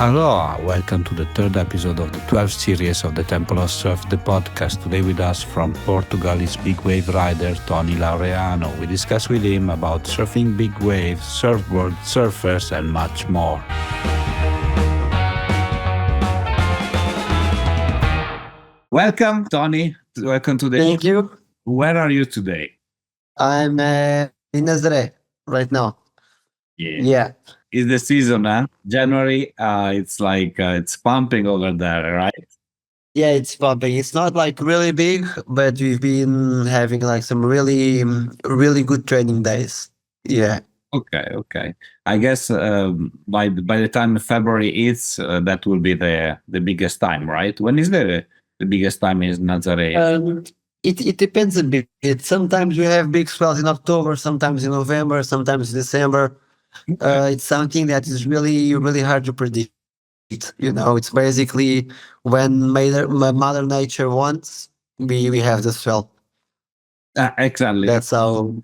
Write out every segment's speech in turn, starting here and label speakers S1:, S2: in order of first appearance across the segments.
S1: Aloha, welcome to the third episode of the 12th series of the Temple of Surf, the podcast. Today with us from Portugal is big wave rider Tony Laureano. We discuss with him about surfing big waves, surfboards, surfers, and much more. Welcome, Tony. Welcome to the...
S2: Thank you.
S1: Where are you today?
S2: I'm in Nazare right now. Yeah.
S1: It's the season, huh? January, it's like it's pumping over there, right?
S2: Yeah, it's pumping. It's not like really big, but we've been having like some really good training days. Yeah.
S1: Okay. I guess by the time February is, that will be the biggest time, right? When is the biggest time is Nazare?
S2: It depends a bit. Sometimes we have big swells in October, sometimes in November, sometimes in December. It's something that is really hard to predict. It's basically when Mother Nature wants, we have the swell.
S1: Exactly.
S2: That's how.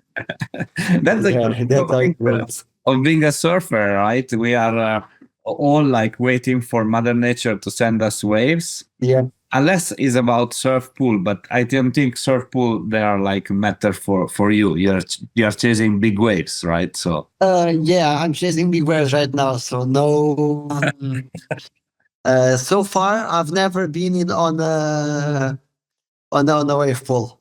S1: That's the
S2: Yeah, that's how it works.
S1: of being a surfer, right? We are all like waiting for Mother Nature to send us waves.
S2: Yeah.
S1: Unless it's about surf pool, but I don't think surf pool they are like matter for you. You're chasing big waves, right? So
S2: Yeah, I'm chasing big waves right now. So no. So far, I've never been in on a wave pool.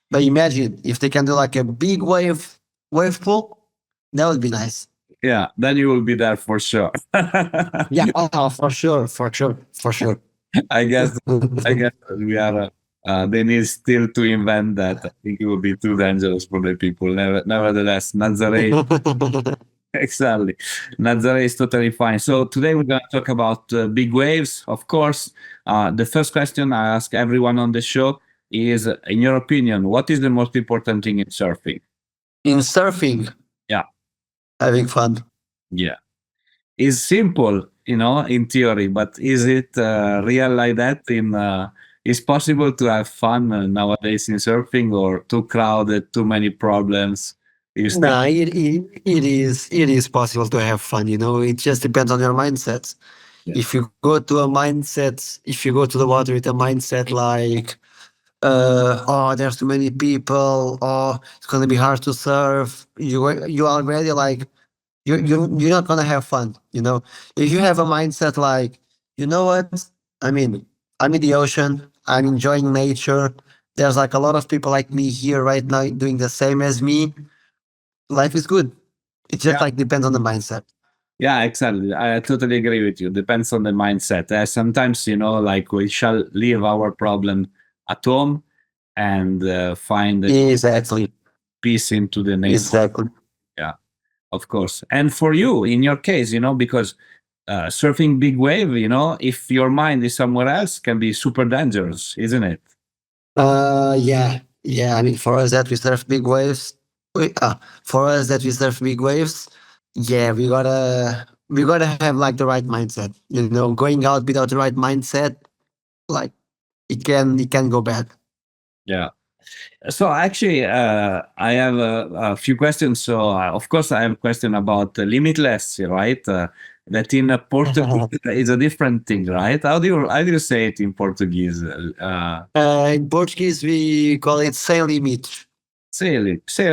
S2: But imagine if they can do like a big wave pool, that would be nice.
S1: yeah, then you will be there for sure.
S2: Yeah, for sure.
S1: I guess we are. They need still to invent that. I think it will be too dangerous for the people. Nevertheless, Nazare, exactly. Nazare is totally fine. So today we're going to talk about big waves. Of course, the first question I ask everyone on the show is, in your opinion, what is the most important thing in surfing?
S2: In surfing,
S1: Yeah.
S2: having fun.
S1: Yeah. It's simple, in theory, but is it real like that? Is possible to have fun nowadays in surfing, or too crowded, too many problems? You still,
S2: Nah, it is possible to have fun. It just depends on your mindset.
S1: yeah,
S2: If you go to a mindset, if you go to the water with a mindset like, oh, there's too many people, oh, it's gonna be hard to surf. You already like you're not gonna have fun. If you have a mindset like, you know what, I mean, I'm in the ocean, I'm enjoying nature. There's like a lot of people like me here right now doing the same as me. Life is good. It just
S1: yeah,
S2: like depends on the mindset.
S1: yeah, exactly. I totally agree with you. Depends on the mindset. Sometimes, like we shall leave our problem at home and find the
S2: Exactly.
S1: peace into the nature.
S2: Exactly.
S1: Yeah, of course. And for you, in your case, because surfing big wave, if your mind is somewhere else, can be super dangerous, isn't it?
S2: Yeah. I mean, for us that we surf big waves, for us that we surf big waves, yeah, we gotta have like the right mindset. Going out without the right mindset, like it can go bad.
S1: Yeah. So actually, I have a few questions. So of course, I have a question about limitless, right? That in Portuguese is a different thing, right? How do you say it in Portuguese?
S2: In Portuguese, we call it sem limite.
S1: Say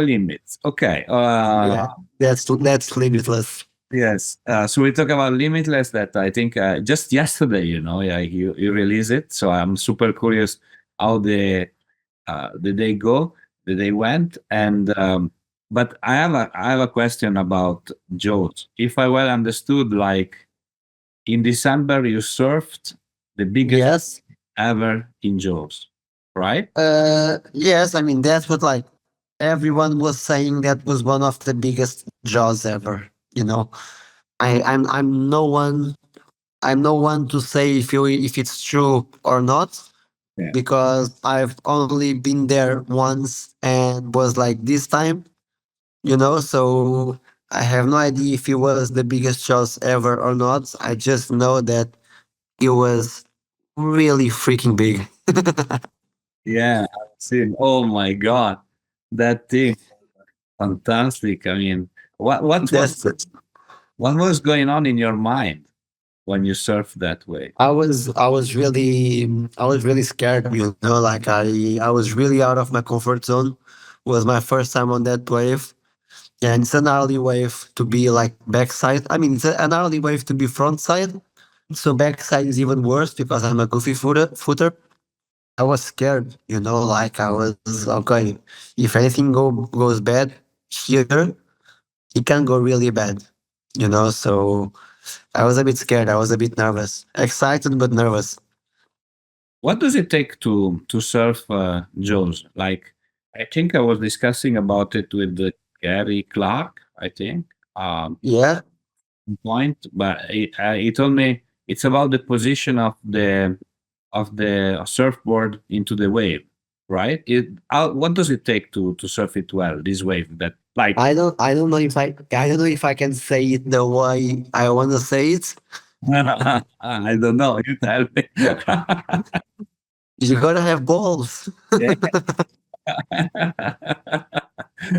S1: limits. Okay.
S2: Yeah, that's limitless.
S1: Yes. So we talk about limitless. That I think just yesterday, yeah, you release it. So I'm super curious how the day go, the day went, and but I have a question about Jaws. If I well understood, like in December you surfed the biggest
S2: Yes.
S1: ever in Jaws, right?
S2: Yes. I mean, that's what like everyone was saying. That was one of the biggest jaws ever. I'm no one. I'm no one to say if it's true or not,
S1: Yeah.
S2: because I've only been there once and was like this time. So I have no idea if it was the biggest jaws ever or not. I just know that it was really freaking big.
S1: Yeah, I've seen. Oh my God, that thing, fantastic. I mean, what
S2: That's it.
S1: what was going on in your mind? when you surf that way?
S2: I was really scared, you know, like I was really out of my comfort zone. It was my first time on that wave. And it's an early wave to be like backside. I mean, it's an early wave to be front side. So backside is even worse because I'm a goofy footer. I was scared, you know, like I was okay. If anything goes bad here, it can go really bad, you know. So I was a bit scared. I was a bit nervous, excited but nervous.
S1: What does it take to surf Jones? Like, I think I was discussing about it with Gary Clark. I think
S2: Yeah,
S1: point, but he told me it's about the position of the surfboard into the wave, right? What does it take to surf it well? This wave that like
S2: I don't know if I don't know if I can say it the way I want to say it.
S1: I don't know. You tell me.
S2: You gotta have balls.
S1: Yeah.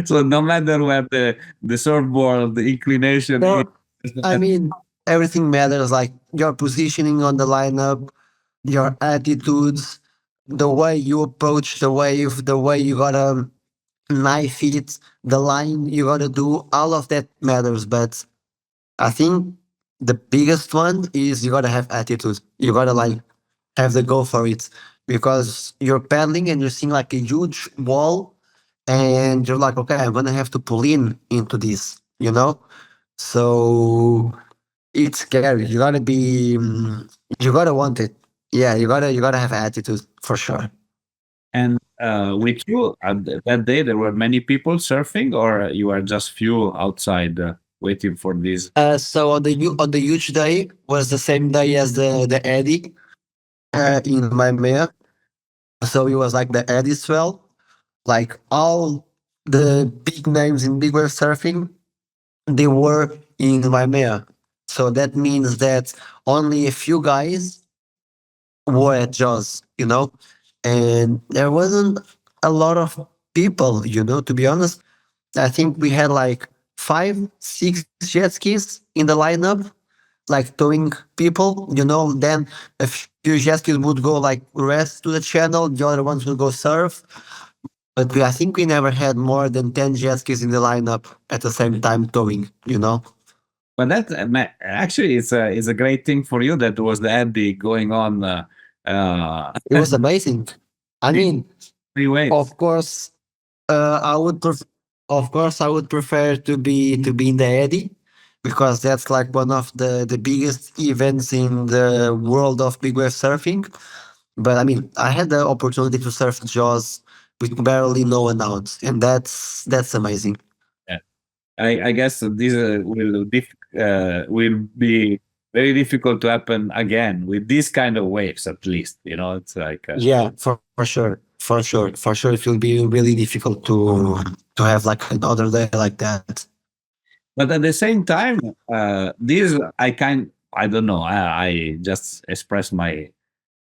S1: So no matter what the surfboard, the inclination is.
S2: No, I mean everything matters. Like your positioning on the lineup, your attitudes, the way you approach the wave, the way you gotta knife it, the line you gotta do. All of that matters. But I think the biggest one is you gotta have attitude. You gotta like have the go for it because you're paddling and you're seeing like a huge wall and you're like, okay, I'm gonna have to pull in into this, you know? So it's scary. You gotta be, you gotta want it. Yeah, you gotta have attitude for sure.
S1: And with you that day, there were many people surfing, or you are just few outside waiting for this.
S2: So on on the huge day was the same day as the Eddy in my mare. So it was like the Eddy swell, like all the big names in big wave surfing, they were in Waimea. So that means that only a few guys were at Jaws, you know, and there wasn't a lot of people, you know, to be honest. I think we had like five, six jet skis in the lineup, like towing people, you know, then a few jet skis would go like rest to the channel, the other ones would go surf. But I think we never had more than 10 jet skis in the lineup at the same time towing, you know?
S1: But that actually it's a great thing for you that was the Andy going on
S2: It was amazing. I
S1: three
S2: mean,
S1: three waves.
S2: of course, I would of course I would prefer to be in the Eddy because that's like one of the biggest events in the world of big wave surfing. But I mean, I had the opportunity to surf Jaws with barely no one out, and that's amazing.
S1: Yeah. I guess this will be very difficult to happen again with these kind of waves. At least it's like.
S2: Yeah, for sure, for sure, for sure. It will be really difficult to have like another day like that.
S1: But at the same time, this I don't know. I just express my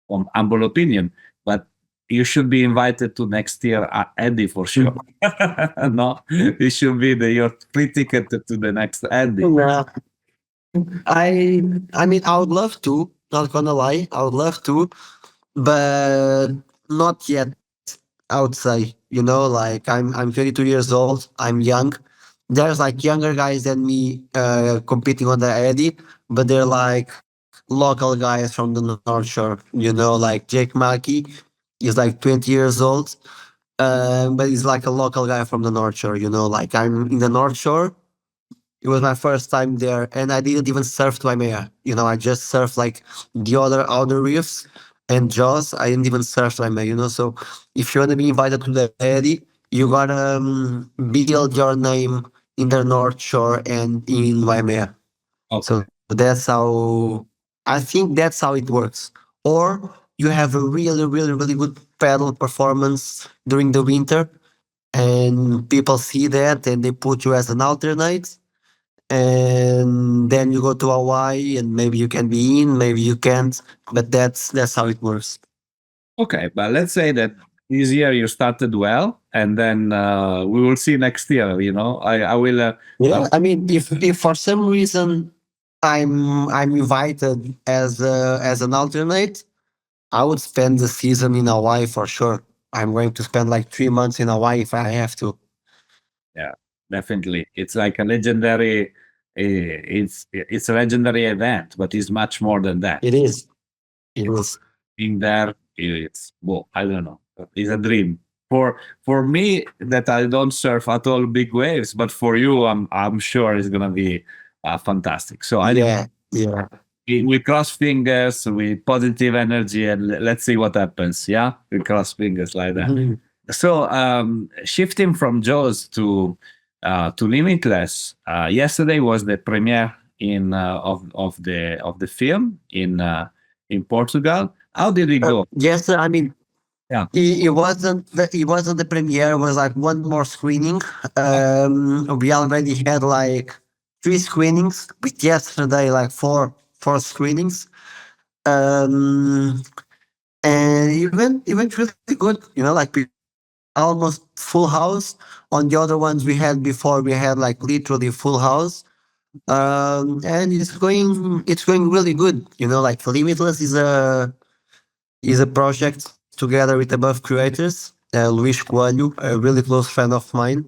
S1: humble opinion, but you should be invited to next year Eddie for sure. No, it should be your free ticket to the next Eddie.
S2: Yeah. I mean, I would love to. Not gonna lie, I would love to, but not yet. I would say, you know, like I'm 22 years old. I'm young. There's like younger guys than me competing on the Eddie, but they're like local guys from the North Shore. You know, like Jake Mackey is like 20 years old, but he's like a local guy from the North Shore. You know, like I'm in the North Shore. It was my first time there, and I didn't even surf Waimea. You know, I just surfed like the other reefs and Jaws. I didn't even surf Waimea. You know, so if you want to be invited to the Eddy, you gotta build your name in the North Shore and in Waimea.
S1: Okay.
S2: So that's how I think that's how it works. Or you have a really, really, really good paddle performance during the winter, and people see that and they put you as an alternate, and then you go to Hawaii and maybe you can be in, maybe you can't, but that's how it works.
S1: Okay, but let's say that this year you started well, and then we will see next year. I will.
S2: Yeah, I mean, if for some reason I'm invited as an alternate, I would spend the season in Hawaii for sure. I'm going to spend like 3 months in Hawaii if I have to.
S1: Yeah, definitely. It's like a legendary. It's a legendary event, but it's much more than that.
S2: It is. It is.
S1: Being there, it's well, I don't know. It's a dream for me that I don't surf at all big waves, but for you, I'm sure it's gonna be fantastic. So I
S2: Yeah. Yeah.
S1: we cross fingers with positive energy, and let's see what happens. Yeah, we cross fingers like that.
S2: Mhm.
S1: So shifting from Jaws to Limitless, yesterday was the premiere of the film in Portugal. How did it go?
S2: Yes, sir. I mean,
S1: Yeah.
S2: it wasn't the premiere. It was like one more screening. We already had like 3 screenings, but yesterday like four screenings. Um, and it went really good. You know, like we almost full house. On the other ones we had before, we had like literally full house. And it's going really good. You know, like Limitless is a project together with above creators, Luis Coelho, a really close friend of mine.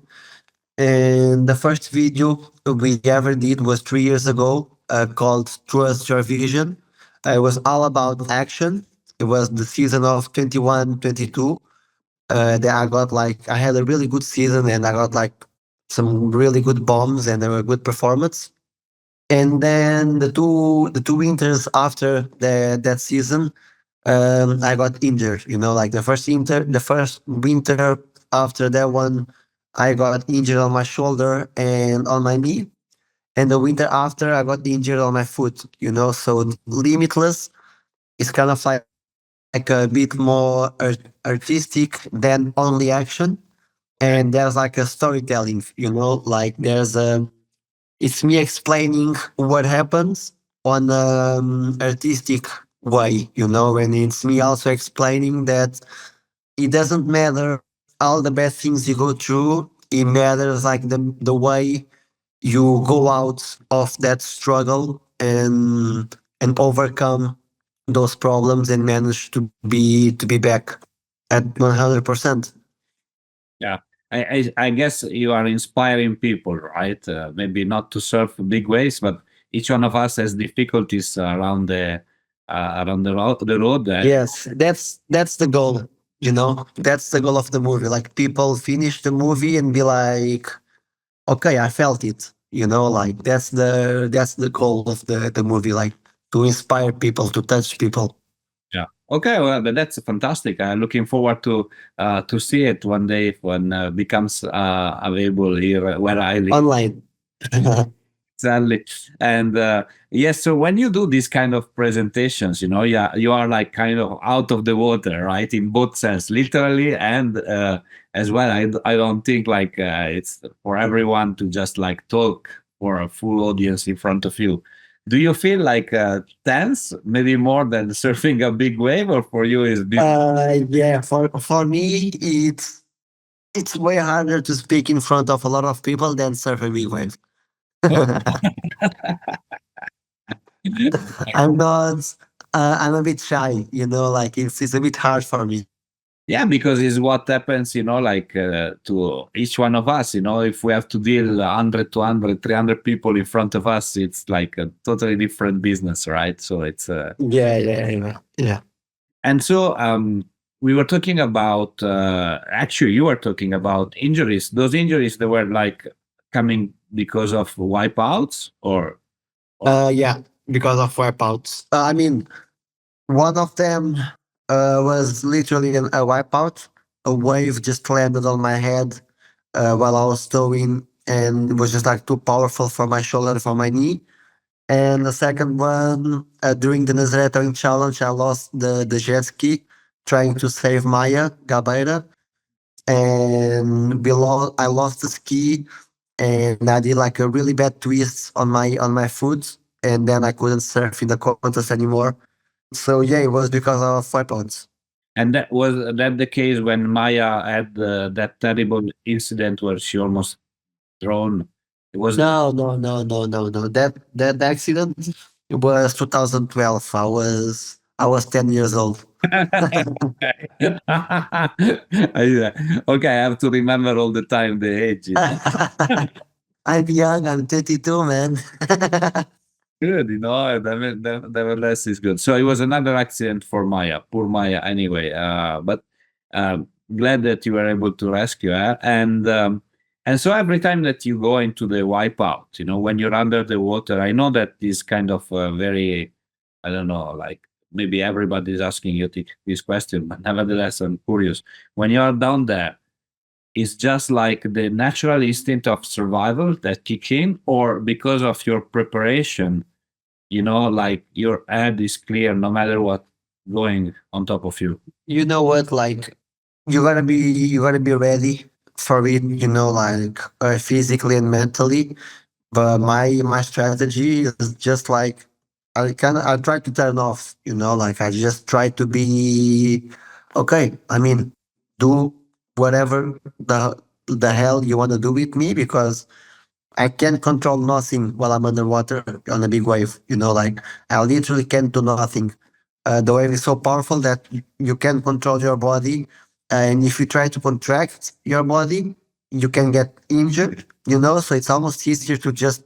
S2: And the first video we ever did was 3 years ago, called Trust Your Vision. It was all about action. It was the season of 21, 22. That I got like, I had a really good season and I got like some really good bombs and they were good performance. And then the two winters after that season, I got injured. You know, like the first winter after that one, I got injured on my shoulder and on my knee. And the winter after, I got injured on my foot. You know, so Limitless is kind of like a bit more artistic than only action. And there's like a storytelling. You know, like there's a it's me explaining what happens on artistic way, you know, and it's me also explaining that it doesn't matter all the bad things you go through. It matters like the way you go out of that struggle and overcome those problems and manage to be back at 100%.
S1: Yeah. I guess you are inspiring people, right? Maybe not to surf big waves, but each one of us has difficulties around the road.
S2: Yes, that's the goal. You know, that's the goal of the movie. Like people finish the movie and be like, "Okay, I felt it." You know, like that's the goal of the movie. Like to inspire people, to touch people
S1: Yeah. Okay. Well, that's fantastic. I'm looking forward to see it one day when becomes available here where I live.
S2: online.
S1: Exactly. And yes, so when you do these kind of presentations, yeah, you are like kind of out of the water, right? In both sense, literally and as well. I don't think like it's for everyone to just like talk for a full audience in front of you. Do you feel like tense, maybe more than surfing a big wave, or for you is this?
S2: Yeah, for me, it's way harder to speak in front of a lot of people than surf a big wave. I'm not. I'm a bit shy. You know, like it's a bit hard for me.
S1: Yeah, because it's what happens, like to each one of us, if we have to deal 100, 200, 300 people in front of us, it's like a totally different business, right? So it's,
S2: Yeah, yeah, yeah, yeah.
S1: and so we were talking about, actually, you were talking about injuries. Those injuries, they were like coming because of wipeouts or
S2: Yeah, because of wipeouts. I mean, one of them was literally a wipeout. A wave just landed on my head while I was towing, and it was just like too powerful for my shoulder and for my knee. And the second one, during the Nazare towing challenge, I lost the jet ski trying to save Maya Gabeira, and I lost the ski, and I did like a really bad twist on my foot, and then I couldn't surf in the contest anymore. So yeah, it was because of weapons.
S1: and that was that the case when Maya had that terrible incident where she almost drowned It was
S2: No. That accident was 2012. I was 10 years old.
S1: Okay, I have to remember all the time the age.
S2: I'm young. I'm 22, man.
S1: Good, nevertheless is good. So it was another accident for Maya, poor Maya. Anyway, but glad that you were able to rescue her. And so every time that you go into the wipeout, when you're under the water, I know that is kind of very, I don't know, like maybe everybody's asking you this question, but nevertheless, I'm curious. When you are down there, is just like the natural instinct of survival that kick in, or because of your preparation, like your head is clear no matter what going on top of you.
S2: You know what? Like, you gotta be ready for it. Like physically and mentally. But my strategy is just like I try to turn off. Like I just try to be okay. I mean, do whatever the hell you want to do with me because I can't control nothing while I'm underwater on a big wave. Like I literally can't do nothing. The wave is so powerful that you can control your body, and if you try to contract your body, you can get injured. So it's almost easier to just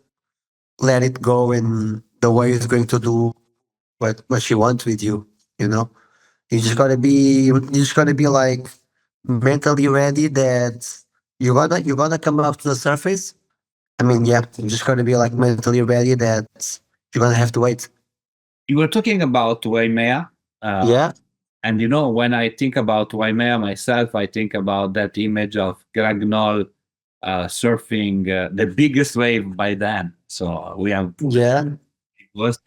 S2: let it go, and the wave is going to do what she wants with you. You know, you just gotta be like mentally ready that you're gonna come up to the surface. I mean, yeah, you just gotta be like mentally ready that you're gonna have to wait.
S1: You were talking about Waimea.
S2: Yeah,
S1: And when I think about Waimea myself, I think about that image of Greg Knoll surfing the biggest wave by then. So we have
S2: yeah,
S1: was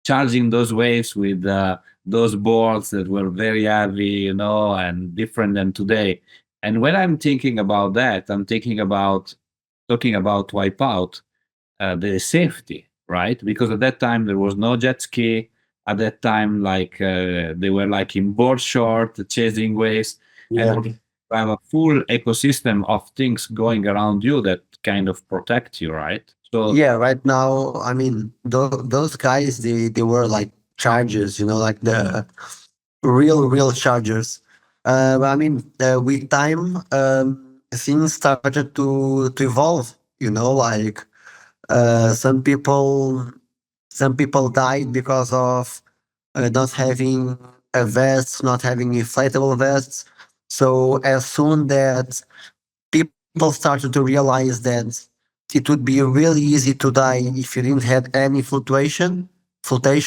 S1: charging those waves with those boards that were very heavy, and different than today. And when I'm thinking about that, I'm thinking about talking about Wipeout, the safety, right? Because at that time there was no jet ski. At that time, like they were like in board short, chasing waves,
S2: yeah.
S1: and you have a full ecosystem of things going around you that kind of protect you, right? So
S2: Yeah, right now, I mean, those guys, they were like chargers, like the real chargers. I mean, with time, things started to evolve. Like some people died because of not having a vest, not having inflatable vests. So as soon that people started to realize that it would be really easy to die if you didn't have any flotation, they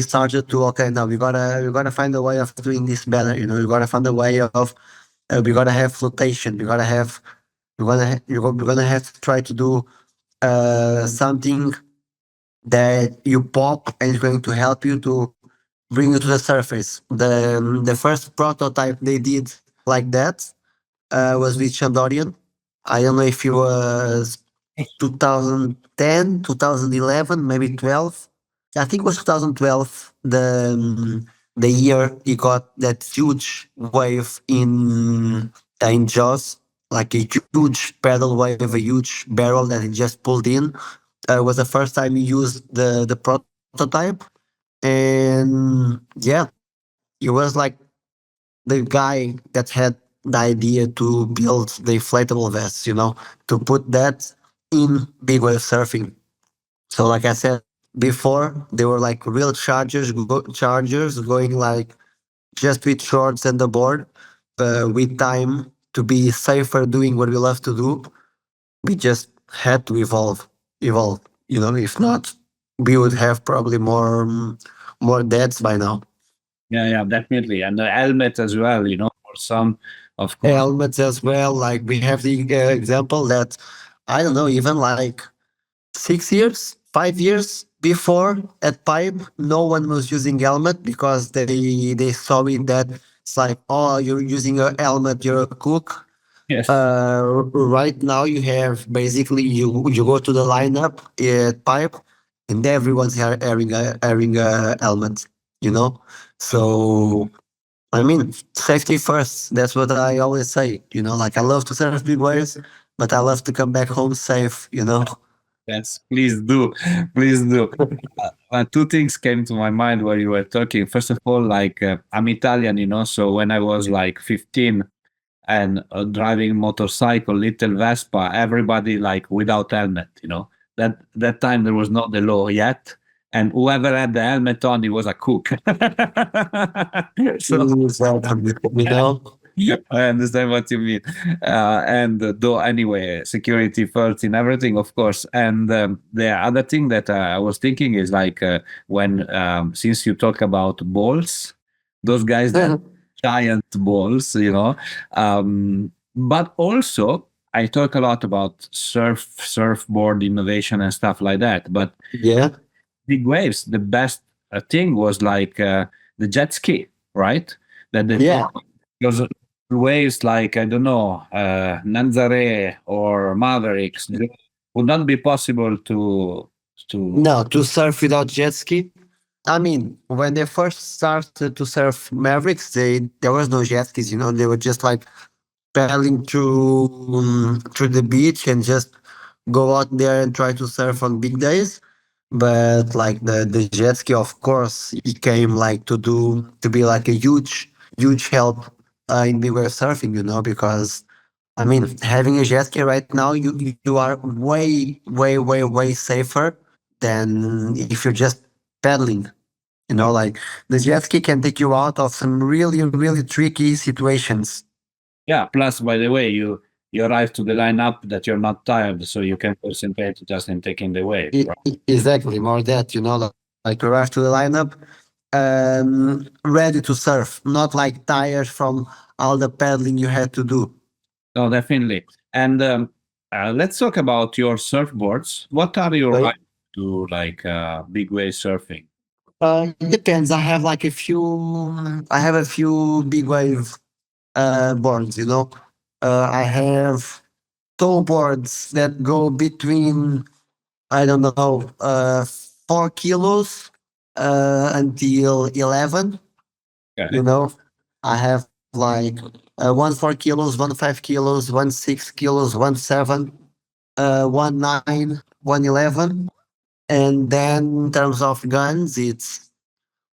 S2: started to, okay, now we gotta find a way of doing this better. We gotta find a way of we gotta have flotation. We're gonna have to try to do something that you pop and it's going to help you to bring you to the surface. The first prototype they did like that was with Chandorian. I don't know if it was 2010, 2011, maybe 12. I think it was 2012, the year he got that huge wave in Jaws, like a huge pedal wave, a huge barrel that he just pulled in. Was the first time he used the prototype, and yeah, he was like the guy that had the idea to build the inflatable vests, to put that in big wave surfing. So, like I said before, they were like real chargers going like just with shorts and the board. With time, to be safer doing what we love to do, we just had to evolve. If not, we would have probably more deaths by now.
S1: yeah, definitely, and the helmet as well. For some, of course.
S2: Helmets as well. Like we have the example that I don't know, even like 6 years, 5 years before at Pipe, no one was using helmet because they saw it that it's like, oh, you're using a helmet, you're a cook.
S1: Yes.
S2: Right now you have basically you go to the lineup at Pipe, and everyone's wearing a helmet. You know, so I mean, safety first. That's what I always say. Like I love to surf big waves, but I love to come back home safe, you know.
S1: Yes, please do. Please do. Two things came to my mind while you were talking. First of all, like I'm Italian, so when I was like 15 and driving motorcycle, little Vespa, everybody like without helmet, That time there was not the law yet, and whoever had the helmet on, he was a cook. So
S2: Exactly. You know?
S1: I understand what you mean. And though, anyway, security first in everything, of course. And the other thing that I was thinking is like when, since you talk about balls, those guys that giant balls, but also, I talk a lot about surfboard innovation and stuff like that. But
S2: Yeah.
S1: big waves, the best thing was like the jet ski, right? That the
S2: Yeah.
S1: because waves like I don't know Nazare or Mavericks would not be possible to.
S2: No, to surf without jet ski. I mean, when they first started to surf Mavericks, there was no jet skis. You know, they were just like paddling through the beach and just go out there and try to surf on big days. But like the jet ski, of course, it came like to be like a huge help in big wave surfing. You know, because I mean, having a jet ski right now, you are way safer than if you're just paddling. You know, like the jet ski can take you out of some really tricky situations.
S1: Yeah, plus by the way, you arrive to the lineup that you're not tired, so you can concentrate just in taking the wave, right?
S2: Exactly, more that, you know, like you arrive to the lineup, ready to surf, not like tired from all the paddling you had to do.
S1: No, definitely. And let's talk about your surfboards. What are your
S2: Right?
S1: hype to like big wave surfing?
S2: It depends. I have a few big wave boards, you know. I have toe boards that go between, I don't know, 4 kilos until 11.
S1: Okay.
S2: You know, I have like 1 4 kilos, 1 5 kilos, 1 6 kilos, 1 7, 1 9, 1 11. And then in terms of guns, it's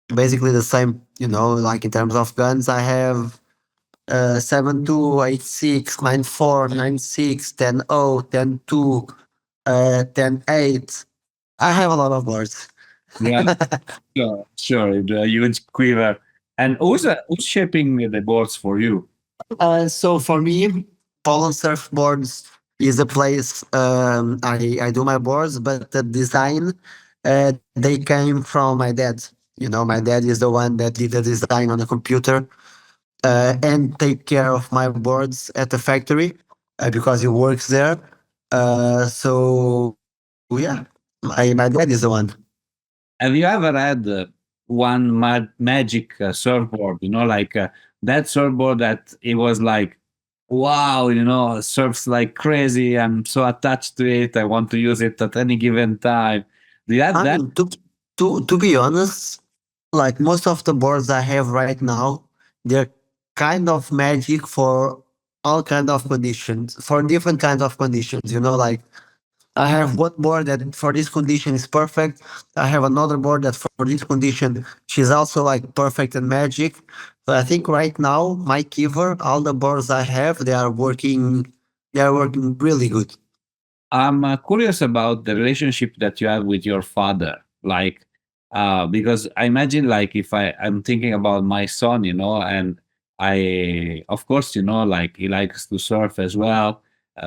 S2: basically the same. You know, like in terms of guns, I have 7 2, 8 6, 9 4, 9 6, 10 0, 10 2, 10 8. I have a lot of words.
S1: Yeah, sure, sure. The huge quiver. And who's shaping the boards for you?
S2: So for me, Poland Surfboards is a place I do my boards, but the design they came from my dad. You know, my dad is the one that did the design on the computer and take care of my boards at the factory because he works there. So yeah, my dad is the one.
S1: Have you ever had one magic surfboard? Like that surfboard that it was like, wow, surfs like crazy. I'm so attached to it. I want to use it at any given time. Do you have
S2: I
S1: that?
S2: mean, to be honest, like most of the boards I have right now, they're kind of magic for all kind of conditions, for different kinds of conditions. You know, like I have one board that for this condition is perfect. I have another board that for this condition she's also like perfect and magic. But I think right now my Kiver, all the boards I have, they are working really good.
S1: I'm curious about the relationship that you have with your father. Like, because I imagine, like, if I'm thinking about my son, and of course, like he likes to surf as well.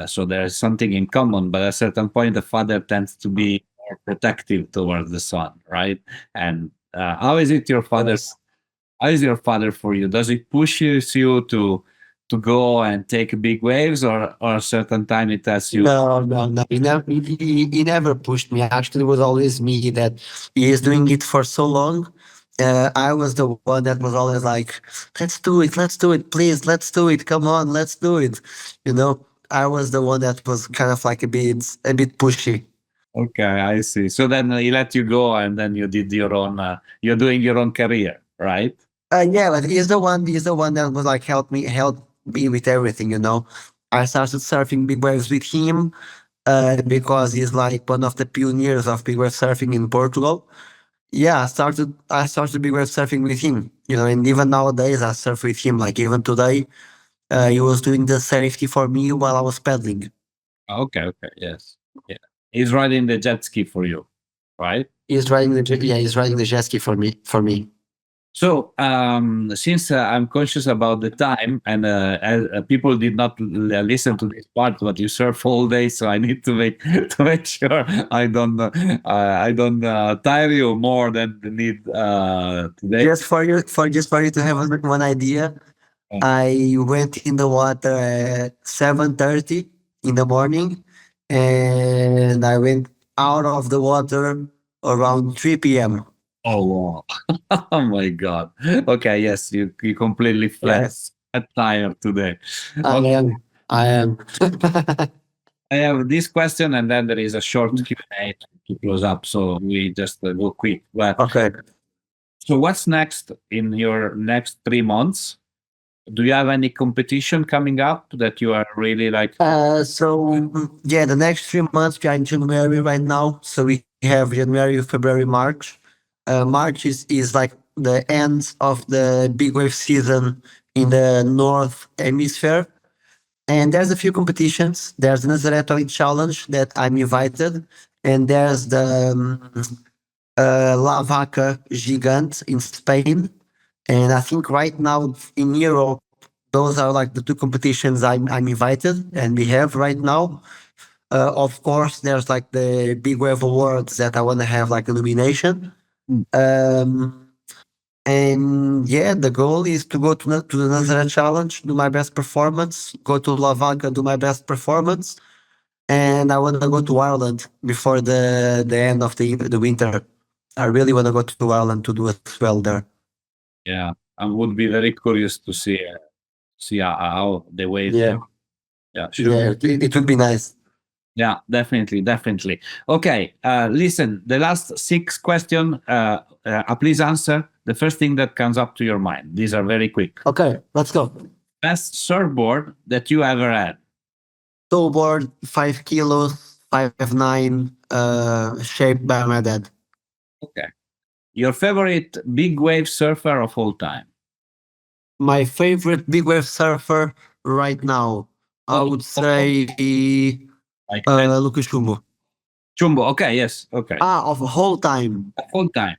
S1: So there's something in common, but at a certain point, the father tends to be more protective towards the son, right? And how is it your father?
S2: Yes.
S1: How is your father for you? Does he pushes you to go and take big waves, or a certain time it tells you,
S2: No. He never pushed me. Actually, it was always me that he is doing it for so long. I was the one that was always like, let's do it, please, let's do it, come on, let's do it. You know, I was the one that was kind of like a bit pushy.
S1: okay, I see. So then he let you go, and then you did your own. You're doing your own career, right?
S2: Yeah, but he's the one that was like help me with everything. You know, I started surfing big waves with him because he's like one of the pioneers of big wave surfing in Portugal. Yeah, I started big wave surfing with him, and even nowadays I surf with him. Like even today, he was doing the safety for me while I was paddling.
S1: Okay, okay, yes. Yeah. He's riding the jet ski for you, right?
S2: He's riding the jet ski for me.
S1: So, since I'm conscious about the time and people did not listen to this part, but you surf all day, so I need to make to make sure I don't tire you more than the need today.
S2: Just for you to have one idea,
S1: Uh,
S2: I went in the water at 7:30 in the morning, and I went out of the water around 3 p.m.
S1: Oh, wow. Oh my God. Okay, yes, you completely flat
S2: Yes,
S1: tired today.
S2: I
S1: Okay,
S2: am. I am.
S1: I have this question, and then there is a short Q&A to close up, so we just go quick. But
S2: Okay.
S1: so what's next in your next 3 months? Do you have any competition coming up that you are really like?
S2: Yeah, the next 3 months we are in January right now. So we have January, February, March. March is like the end of the big wave season in the North Hemisphere. And there's a few competitions. There's the Nazare Challenge that I'm invited, and there's the La Vaca Gigante in Spain. And I think right now in Europe, those are like the two competitions I'm invited and we have right now. Of course, there's like the Big Wave Awards that I want to have like a nomination.
S1: Mm.
S2: And yeah, the goal is to go to the Nazare Challenge, do my best performance, go to La Vaca, do my best performance, and I want to go to Ireland before the end of the winter. I really want to go to Ireland to do as well there.
S1: Yeah, I would be very curious to see how the waves.
S2: Yeah,
S1: Yeah, sure.
S2: yeah, it would be nice.
S1: Yeah, definitely, definitely. Okay, listen. The last six question. Please answer the first thing that comes up to your mind. These are very quick.
S2: Okay, let's go.
S1: Best surfboard that you ever had.
S2: Snowboard, 5 kilos, 5'9", shaped by my dad.
S1: Okay. Your favorite big wave surfer of all time.
S2: My favorite big wave surfer right now, I
S1: Oh,
S2: would
S1: oh, oh,
S2: say
S1: like
S2: Lucas Chumbo.
S1: Jumbo. Okay, yes. Okay.
S2: Of whole time.
S1: All time.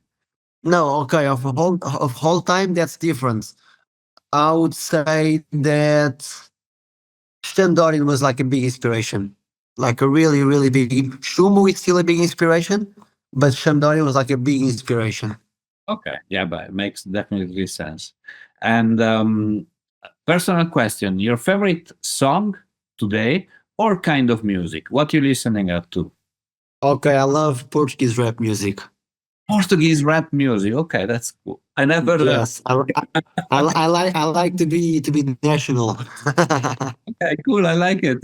S2: No, okay, of whole time that's different. I would say that Shandorin was like a big inspiration, like a really, really big. Shumu is still a big inspiration, but Shandorin was like a big inspiration.
S1: Okay. Yeah, but it makes definitely sense. And personal question: your favorite song today or kind of music? What you listening up to?
S2: Okay, I love Portuguese rap music.
S1: Portuguese rap music. Okay, that's cool. I never.
S2: Yes, I like to be national.
S1: Okay, cool. I like it.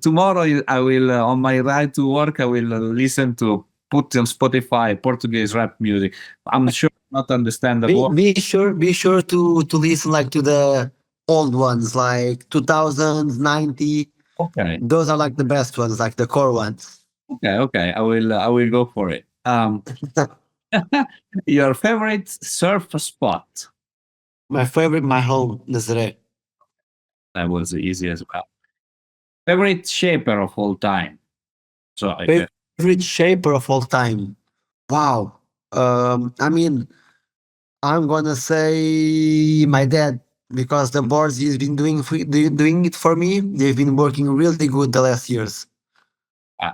S1: Tomorrow I will on my ride to work. I will listen to put on Spotify Portuguese rap music. I'm sure not understand the
S2: be
S1: word.
S2: be sure to listen like to the old ones, like 2000s, 90.
S1: Okay,
S2: Those are like the best ones, like the core ones.
S1: okay, okay. I will go for it. Your favorite surf spot?
S2: My favorite, my home, Nazare.
S1: That was easy as well. Favorite shaper of all time? So
S2: Favorite shaper of all time. Wow. I mean, I'm gonna say my dad because the boards he's been doing it for me. They've been working really good the last years.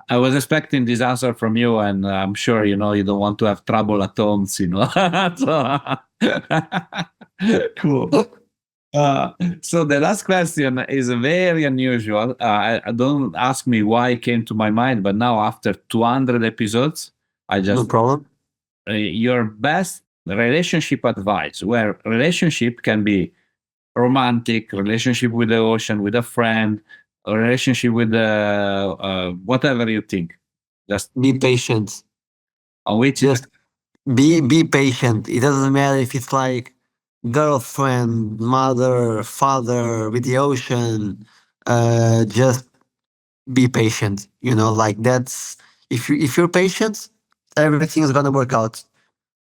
S1: I was expecting this answer from you, and I'm sure you don't want to have trouble at home. So, cool. So the last question is very unusual. I don't ask me why it came to my mind, but now after 200 episodes, I
S2: No
S1: just
S2: problem.
S1: your best relationship advice, where relationship can be romantic, relationship with the ocean, with a friend, a relationship with whatever you think. Just
S2: Be patient.
S1: on which
S2: Just be patient. It doesn't matter if it's like girlfriend, mother, father, with the ocean. just be patient. You know, like that's if you're patient, everything is gonna work out.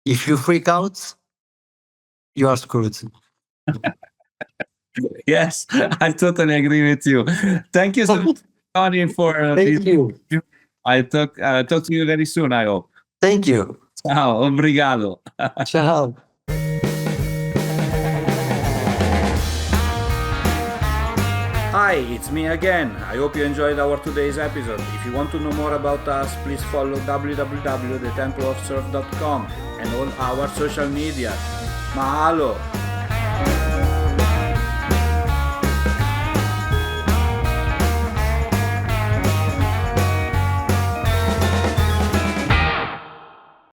S2: If you freak out, you are screwed.
S1: Yes, I totally agree with you. Thank you so much, Tony, for
S2: Thank
S1: this.
S2: you.
S1: I talk to you very soon, I hope.
S2: Thank you.
S1: Ciao, obrigado.
S2: Ciao.
S3: Hi, it's me again. I hope you enjoyed our today's episode. If you want to know more about us, please follow www.thetempleofsurf.com and all our social media. Mahalo!